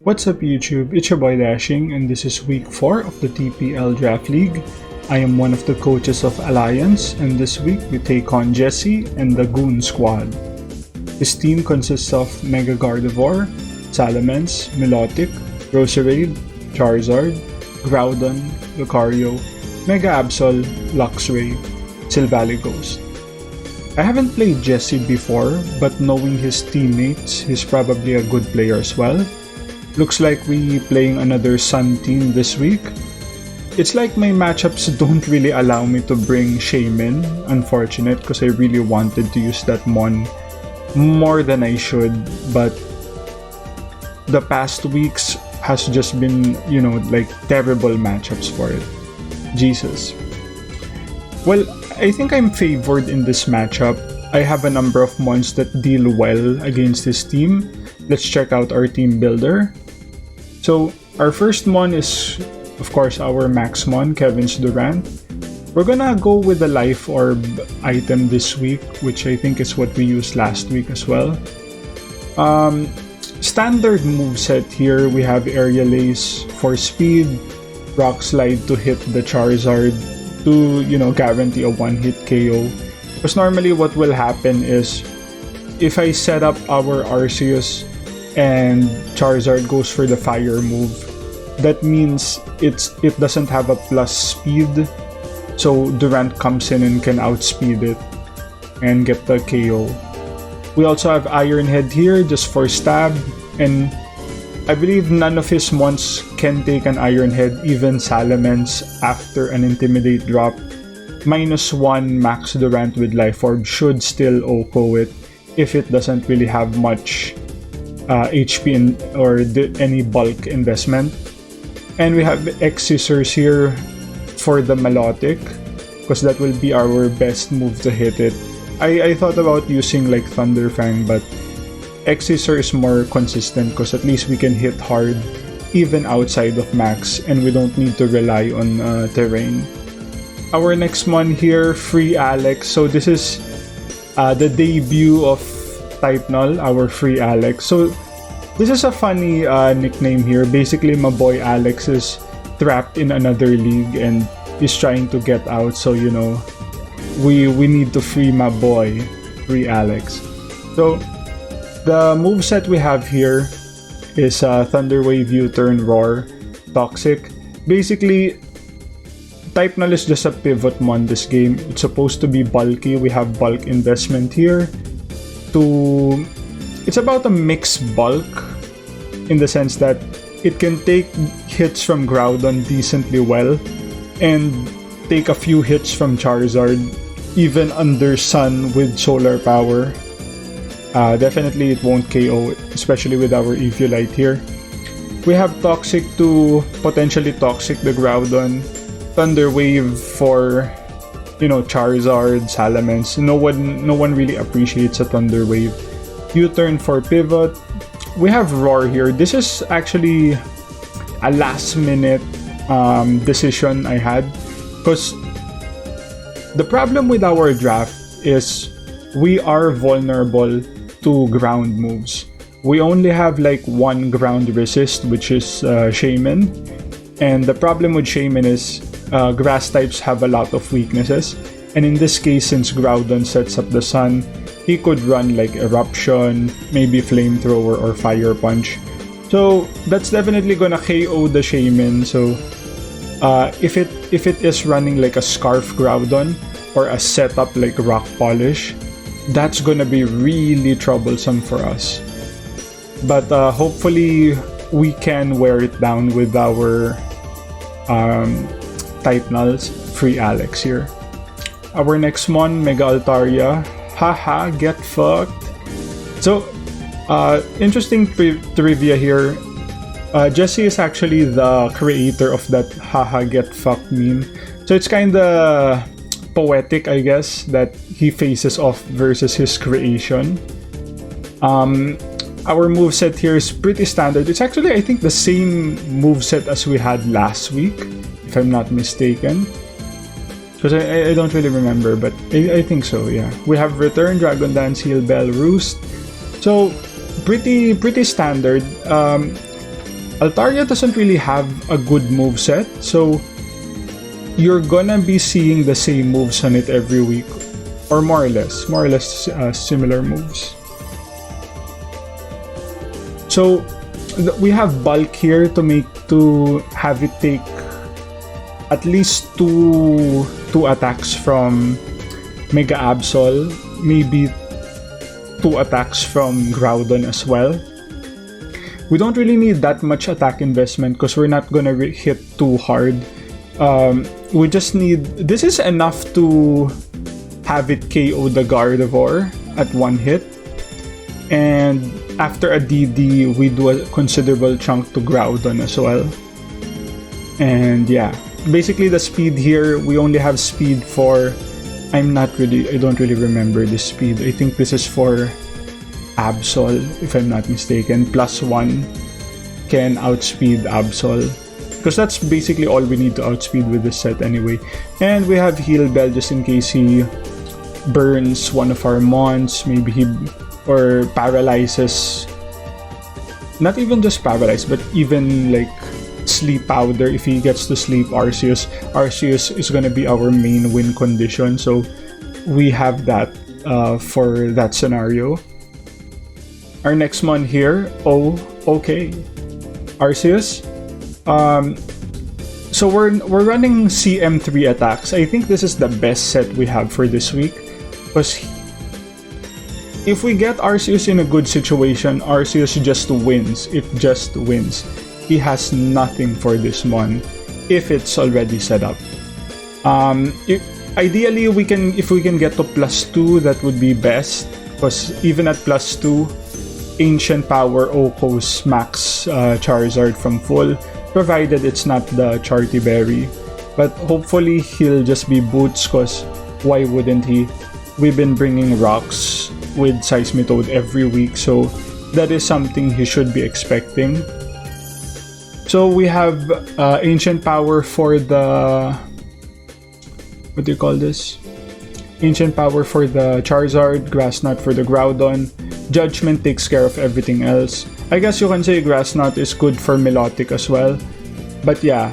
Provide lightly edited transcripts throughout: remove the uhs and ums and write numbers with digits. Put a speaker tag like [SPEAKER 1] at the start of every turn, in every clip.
[SPEAKER 1] What's up YouTube, it's your boy Dashing and this is week 4 of the TPL Draft League. I am one of the coaches of Alliance and this week we take on Jesse and the Goon Squad. His team consists of Mega Gardevoir, Salamence, Milotic, Roserade, Charizard, Groudon, Lucario, Mega Absol, Luxray, Silvally Ghost. I haven't played Jesse before, but knowing his teammates, he's probably a good player as well. Looks like we playing another Sun team this week. It's like my matchups don't really allow me to bring Shaman, unfortunate, because I really wanted to use that Mon more than I should, but the past weeks has just been, like terrible matchups for it. Jesus. Well, I think I'm favored in this matchup. I have a number of mons that deal well against his team. Let's check out our team builder. So, our first mon is, of course, our max mon, Kevs Durant. We're gonna go with the Life Orb item this week, which I think is what we used last week as well. Standard moveset here, we have Aerial Ace for speed, Rock Slide to hit the Charizard to, guarantee a one-hit KO. Because normally what will happen is, if I set up our Arceus and Charizard goes for the fire move, that means it doesn't have a plus speed, so Durant comes in and can outspeed it and get the KO. We also have Iron Head here just for stab, and I believe none of his mons can take an Iron Head, even Salamence after an Intimidate drop. -1 max Durant with Life Orb should still OHKO it if it doesn't really have much HP or any bulk investment. And we have X Scissors here for the Milotic, because that will be our best move to hit it. I thought about using like Thunder Fang, but X Scissors is more consistent because at least we can hit hard even outside of max and we don't need to rely on terrain. Our next one here, Free Alex. So this is the debut of Type Null, our Free Alex. So this is a funny nickname here. Basically, my boy Alex is trapped in another league and he's trying to get out. So we need to free my boy, Free Alex. So the moveset we have here is Thunder Wave, U-Turn, Roar, Toxic. Basically, Type Null is just a pivot mon this game. It's supposed to be bulky. We have bulk investment here. It's about a mixed bulk in the sense that it can take hits from Groudon decently well and take a few hits from Charizard even under Sun with solar power. Definitely it won't KO, especially with our Eviolite here. We have Toxic to potentially Toxic the Groudon, Thunder Wave for Charizard, Salamence. No one really appreciates a Thunder Wave. U-Turn for pivot. We have Roar here. This is actually a last minute decision I had, because the problem with our draft is we are vulnerable to ground moves. We only have like one ground resist, which is Shaman, and the problem with Shaman is grass types have a lot of weaknesses, and in this case, since Groudon sets up the Sun, he could run like Eruption, maybe Flamethrower or Fire Punch. So that's definitely gonna KO the Shaman. So if it is running like a Scarf Groudon or a setup like Rock Polish, that's gonna be really troublesome for us. But hopefully we can wear it down with our Type Nulls, Free Alex here. Our next mon, Mega Altaria. Haha, get fucked. So, interesting trivia here. Jesse is actually the creator of that haha get fucked meme. So it's kinda poetic, I guess, that he faces off versus his creation. Our moveset here is pretty standard. It's actually, I think, the same moveset as we had last week, if I'm not mistaken. Because I don't really remember, but I think so, yeah. We have Return, Dragon Dance, Heal Bell, Roost. So, pretty standard. Altaria doesn't really have a good moveset, so you're gonna be seeing the same moves on it every week, or more or less similar moves. So we have bulk here to have it take at least two attacks from Mega Absol, maybe 2 attacks from Groudon as well. We don't really need that much attack investment because we're not gonna hit too hard. We just need, this is enough to have it KO the Gardevoir at 1 hit, and after a DD we do a considerable chunk to Groudon as well. And yeah, basically the speed here, we only have speed for, I don't really remember the speed. I think this is for Absol, if I'm not mistaken. +1 can outspeed Absol, because that's basically all we need to outspeed with this set anyway. And we have Heal Bell just in case he burns one of our mons, maybe or paralyzes, not even just paralyze, but even like sleep powder. If he gets to sleep Arceus is gonna be our main win condition, so we have that for that scenario. Our next mon here, okay, Arceus. So we're running CM3 attacks. I think this is the best set we have for this week, because if we get Arceus in a good situation, Arceus just wins. It just wins. He has nothing for this mon if it's already set up. Ideally, if we can get to +2, that would be best, because even at +2, Ancient Power Oko's max Charizard from full, provided it's not the Charty Berry. But hopefully he'll just be Boots, because why wouldn't he? We've been bringing rocks with Seismitoad every week, so that is something he should be expecting. So we have Ancient Power for the, what do you call this? Ancient Power for the Charizard, Grass Knot for the Groudon. Judgement takes care of everything else. I guess you can say Grass Knot is good for Milotic as well. But yeah,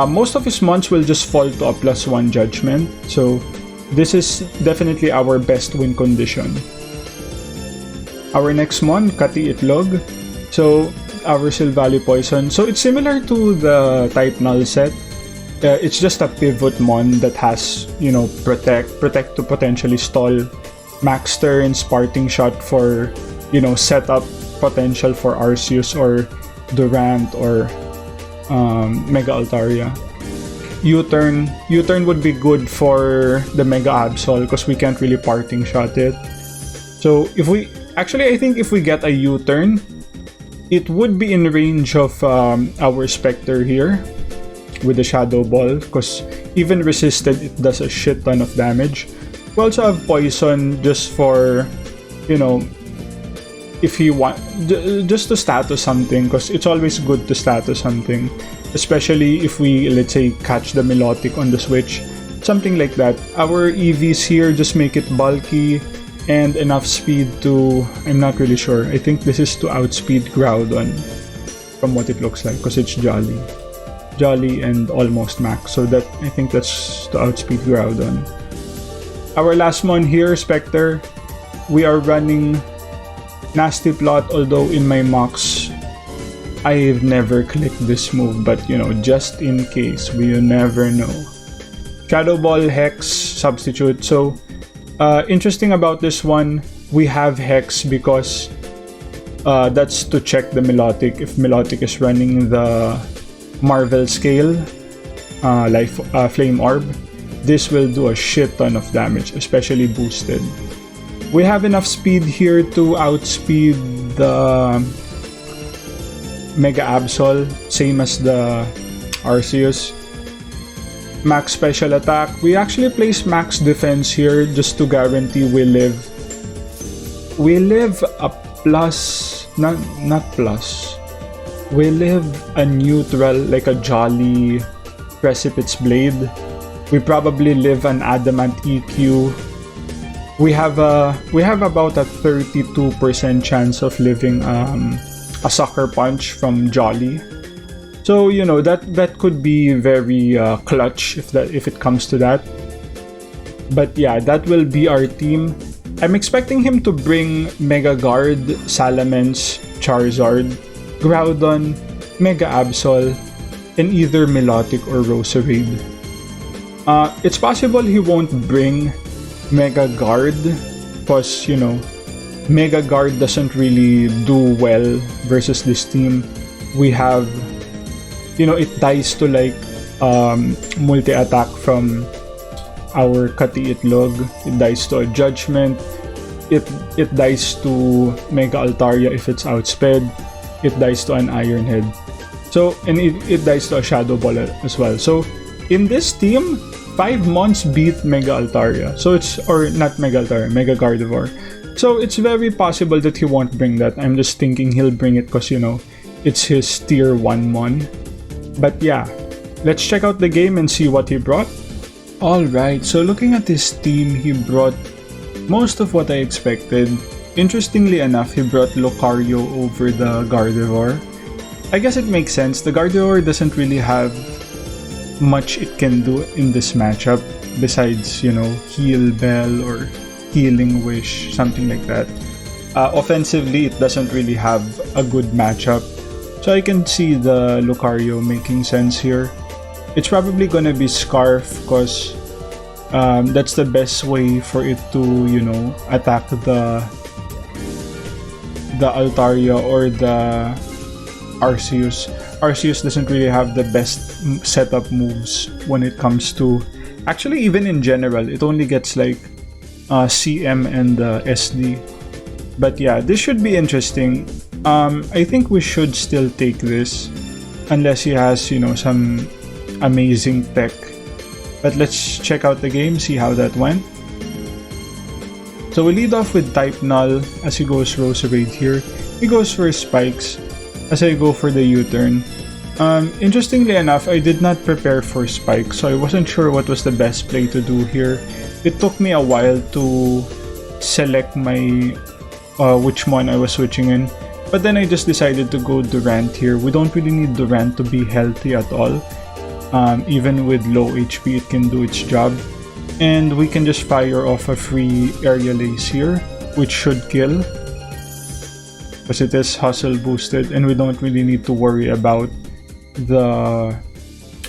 [SPEAKER 1] most of his mons will just fall to a +1 Judgement. So this is definitely our best win condition. Our next mon, Kati Itlog. So our Silvally Poison. So it's similar to the Type Null set. It's just a pivot mon that has, protect to potentially stall max turns, parting shot for, setup potential for Arceus or Durant or Mega Altaria. U-turn would be good for the Mega Absol because we can't really parting shot it. So I think if we get a U-turn, it would be in range of our Spectre here with the Shadow Ball, because even resisted, it does a shit ton of damage. We also have Poison just for, if you want, just to status something, because it's always good to status something, especially if we, let's say, catch the Milotic on the switch, something like that. Our EVs here just make it bulky and enough speed to, I'm not really sure, I think this is to outspeed Groudon from what it looks like, because it's Jolly and almost max, so that I think that's to outspeed Groudon. Our last one here, Spectre, we are running Nasty Plot, although in my mocks I've never clicked this move, but just in case, you never know. Shadow Ball, Hex, Substitute. So interesting about this one, we have Hex because that's to check the Milotic. If Milotic is running the Marvel Scale, Flame Orb, this will do a shit ton of damage, especially boosted. We have enough speed here to outspeed the Mega Absol, same as the Arceus. Max special attack. We actually place max defense here just to guarantee we live a plus, not plus. We live a neutral, like a Jolly Precipice Blade. We probably live an Adamant EQ. We have about a 32% chance of living a sucker punch from Jolly. So you know that could be very clutch if it comes to that. But yeah, that will be our team. I'm expecting him to bring Mega Guard, Salamence, Charizard, Groudon, Mega Absol, and either Milotic or Roserade. It's possible he won't bring Mega Guard because, you know, Mega Guard doesn't really do well versus this team. We have, you know, it dies to like multi-attack from our Kati Itlog. It dies to a Judgement. It dies to Mega Altaria if it's outsped. It dies to an Iron Head. So, and it dies to a Shadow Ball as well. So, in this team, 5 months beat Mega Altaria. So it's, or not Mega Altaria, Mega Gardevoir. So it's very possible that he won't bring that. I'm just thinking he'll bring it because, you know, it's his tier 1 mon. But yeah, let's check out the game and see what he brought. Alright, so looking at his team, he brought most of what I expected. Interestingly enough, he brought Lucario over the Gardevoir. I guess it makes sense. The Gardevoir doesn't really have much it can do in this matchup besides, you know, Heal Bell or Healing Wish, something like that. Offensively, it doesn't really have a good matchup. So I can see the Lucario making sense here. It's probably gonna be Scarf because that's the best way for it to, you know, attack the Altaria or the Arceus. Arceus doesn't really have the best setup moves when it comes to... Actually, even in general, it only gets like CM and SD. But yeah, this should be interesting. I think we should still take this unless he has, you know, some amazing tech. But let's check out the game, see how that went. So we lead off with Type Null as he goes Roserade here. He goes for Spikes as I go for the U-turn. Interestingly enough, I did not prepare for Spikes, so I wasn't sure what was the best play to do here. It took me a while to select my which one I was switching in. But then I just decided to go Durant here. We don't really need Durant to be healthy at all. Even with low HP, it can do its job. And we can just fire off a free Aerial Ace here, which should kill. Because it is hustle boosted and we don't really need to worry about the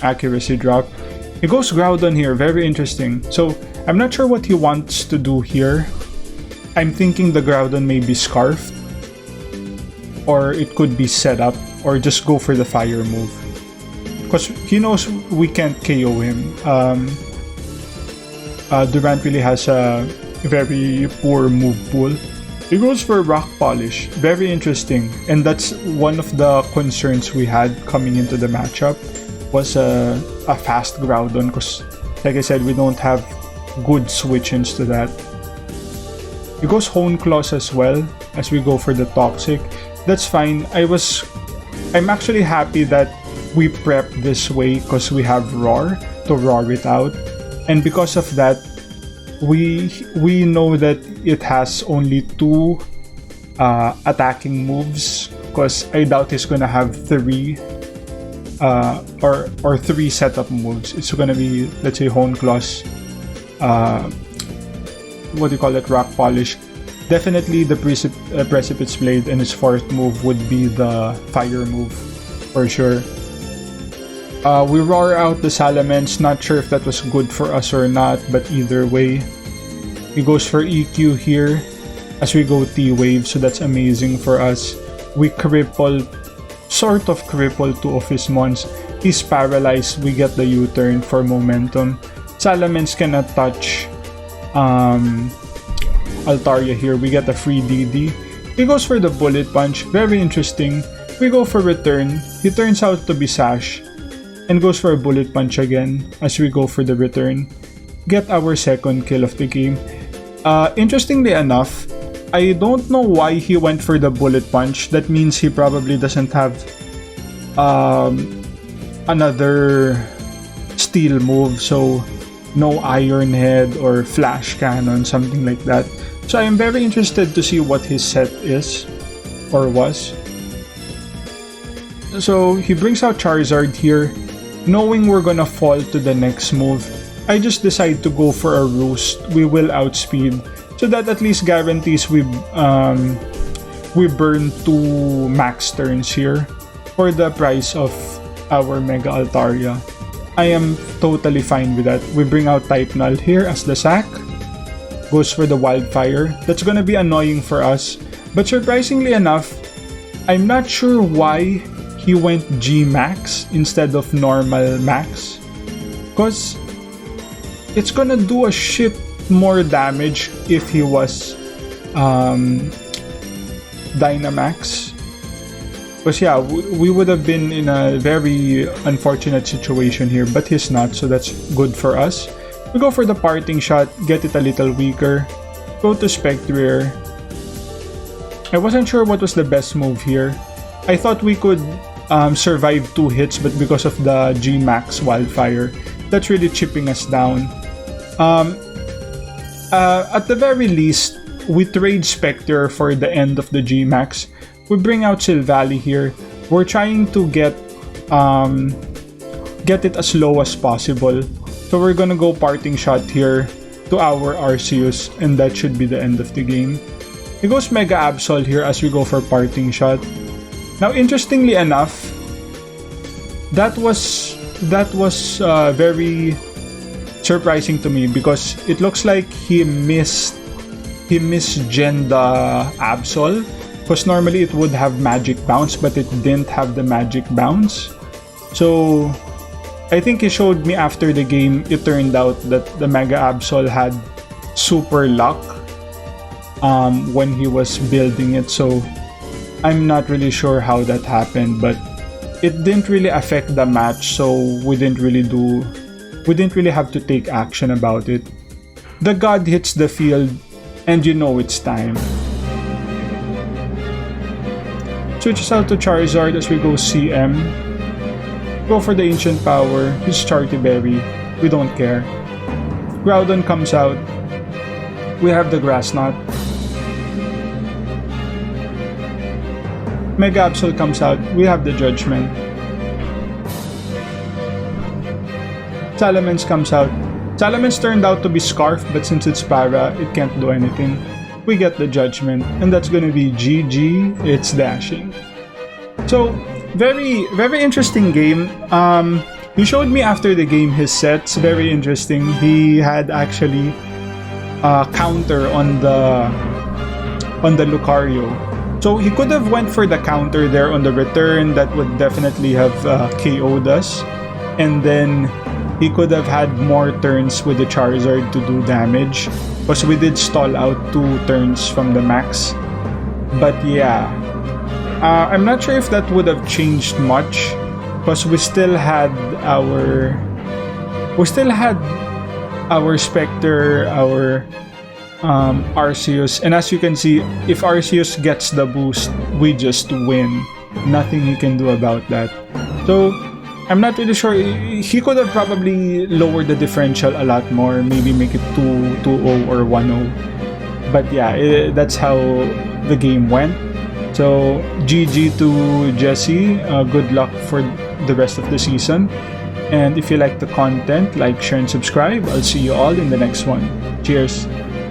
[SPEAKER 1] accuracy drop. He goes Groudon here, very interesting. So I'm not sure what he wants to do here. I'm thinking the Groudon may be Scarfed, or it could be set up, or just go for the fire move. Because he knows we can't KO him. Durant really has a very poor move pool. He goes for Rock Polish, very interesting, and that's one of the concerns we had coming into the matchup was a fast Groudon because, like I said, we don't have good switch-ins to that. He goes Hone Claws as well as we go for the Toxic. That's fine. I'm actually happy that we prep this way because we have Roar to roar it out, and because of that, we know that it has only 2 attacking moves because I doubt he's gonna have 3 or 3 setup moves. It's gonna be, let's say, Hone Claws, what do you call it, Rock Polish. Definitely the Precipice Blade, and his 4th move would be the fire move for sure. We roar out the Salamence, not sure if that was good for us or not, but either way. He goes for EQ here as we go T-Wave, so that's amazing for us. We sort of cripple 2 of his mons. He's paralyzed, we get the U-turn for momentum. Salamence cannot touch Altaria here, we get a free DD. He goes for the Bullet Punch, very interesting. We go for Return, he turns out to be Sash, and goes for a Bullet Punch again as we go for the Return. Get our 2nd kill of the game. Interestingly enough, I don't know why he went for the Bullet Punch. That means he probably doesn't have another steel move, so no Iron Head or Flash Cannon, something like that. So I'm very interested to see what his set is or was. So he brings out Charizard here. Knowing we're gonna fall to the next move, I just decide to go for a roost. We will outspeed. So that at least guarantees we burn 2 max turns here for the price of our Mega Altaria. I am totally fine with that. We bring out Type Null here as the sack. Goes for the Wildfire. That's gonna be annoying for us. But surprisingly enough, I'm not sure why he went G max instead of normal max. Because it's gonna do a shit more damage if he was Dynamax. Because yeah, we would have been in a very unfortunate situation here, but he's not, so that's good for us. We go for the Parting Shot, get it a little weaker. Go to Spectrier. I wasn't sure what was the best move here. I thought we could survive 2 hits, but because of the G-Max Wildfire, that's really chipping us down. At the very least, we trade Spectre for the end of the G-Max. We bring out Silvally here. We're trying to get it as low as possible. So we're gonna go Parting Shot here to our Arceus, and that should be the end of the game. He goes Mega Absol here as we go for Parting Shot. Now, interestingly enough, that was very surprising to me because it looks like he misgen the Absol, because normally it would have Magic Bounce, but it didn't have the Magic Bounce. So I think he showed me after the game, it turned out that the Mega Absol had super luck when he was building it. So I'm not really sure how that happened, but it didn't really affect the match, so we didn't really have to take action about it. The God hits the field, and you know it's time. Switches out to Charizard as we go CM. Go for the Ancient Power, his Chartiberry, we don't care. Groudon comes out. We have the Grass Knot. Mega Absol comes out, we have the Judgement. Salamence comes out. Salamence turned out to be Scarf, but since it's Para, it can't do anything. We get the Judgment, and that's gonna be GG, it's dashing. So, very, very interesting game. He showed me after the game his sets, very interesting. He had actually a counter on the Lucario. So he could have went for the counter there on the return, that would definitely have KO'd us. And then he could have had more turns with the Charizard to do damage, because we did stall out 2 turns from the max. But yeah, I'm not sure if that would have changed much, because we still had our Spectre, our Arceus, and as you can see, if Arceus gets the boost, we just win. Nothing he can do about that. So I'm not really sure. He could have probably lowered the differential a lot more, maybe make it 2-0 or 1-0. But yeah, that's how the game went. So GG to Jesse. Good luck for the rest of the season. And if you like the content, like, share, and subscribe. I'll see you all in the next one. Cheers!